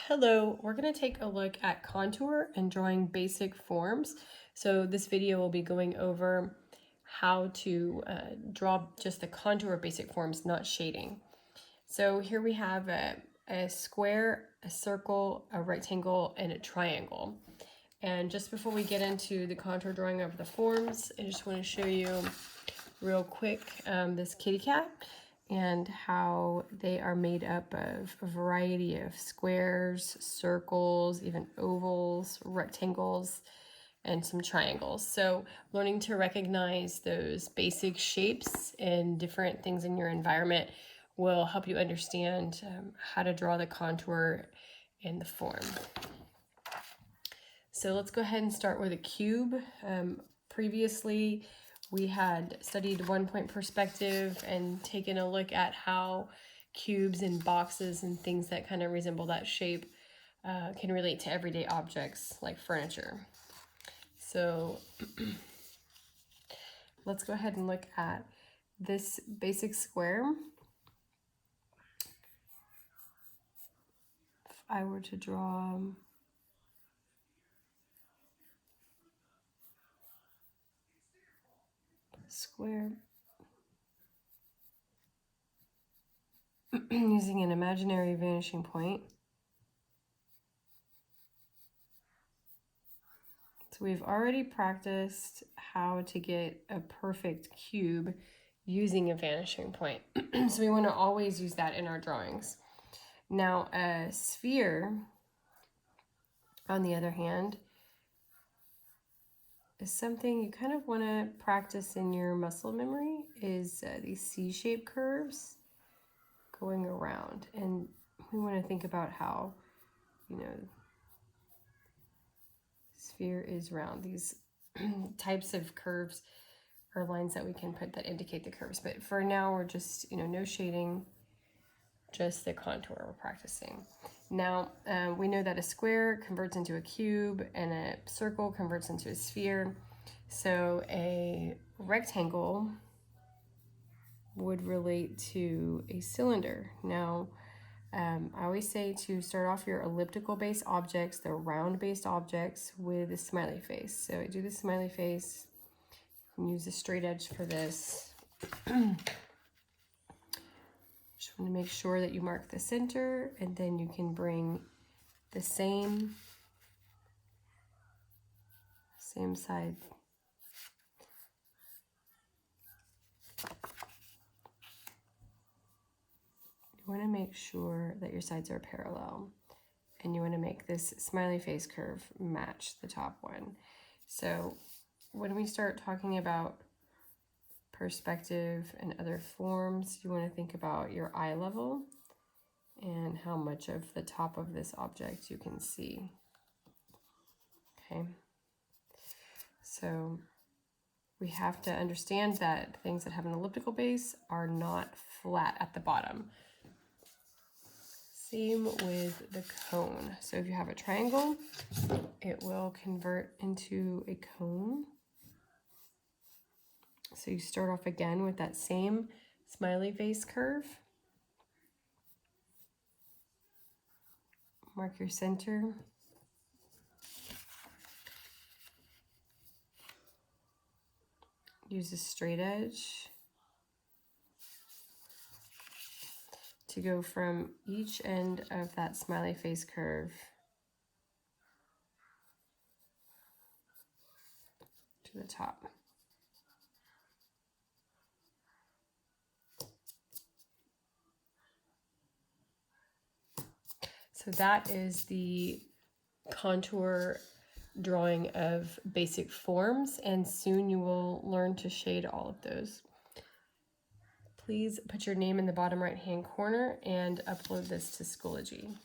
Hello, we're going to take a look at contour and drawing basic forms. So this video will be going over how to draw just the contour of basic forms, not shading. So here we have a square, a circle, a rectangle, and a triangle. And just before we get into the contour drawing of the forms, I just want to show you real quick this kitty cat and how they are made up of a variety of squares, circles, even ovals, rectangles, and some triangles. So learning to recognize those basic shapes and different things in your environment will help you understand how to draw the contour and the form. So let's go ahead and start with a cube. Previously, we had studied 1-point perspective and taken a look at how cubes and boxes and things that kind of resemble that shape can relate to everyday objects like furniture. So let's go ahead and look at this basic square. If I were to draw square using an imaginary vanishing point. So we've already practiced how to get a perfect cube using a vanishing point. So we want to always use that in our drawings. Now a sphere, on the other hand, is something you kind of want to practice in your muscle memory, is these C-shaped curves going around. And we want to think about how, sphere is round. These types of curves are lines that we can put that indicate the curves. But for now, we're just, no shading, just the contour we're practicing. Now, we know that a square converts into a cube and a circle converts into a sphere. So a rectangle would relate to a cylinder. Now, I always say to start off your elliptical-based objects, the round-based objects, with a smiley face. So I do the smiley face, and use a straight edge for this. Just want to make sure that you mark the center, and then you can bring the same side. You want to make sure that your sides are parallel, and you want to make this smiley face curve match the top one. So when we start talking about perspective and other forms, you want to think about your eye level and how much of the top of this object you can see. Okay, so we have to understand that things that have an elliptical base are not flat at the bottom. Same with the cone. So if you have a triangle, it will convert into a cone. So you start off again with that same smiley face curve. Mark your center. Use a straight edge to go from each end of that smiley face curve to the top. So that is the contour drawing of basic forms, and soon you will learn to shade all of those. Please put your name in the bottom right-hand corner and upload this to Schoology.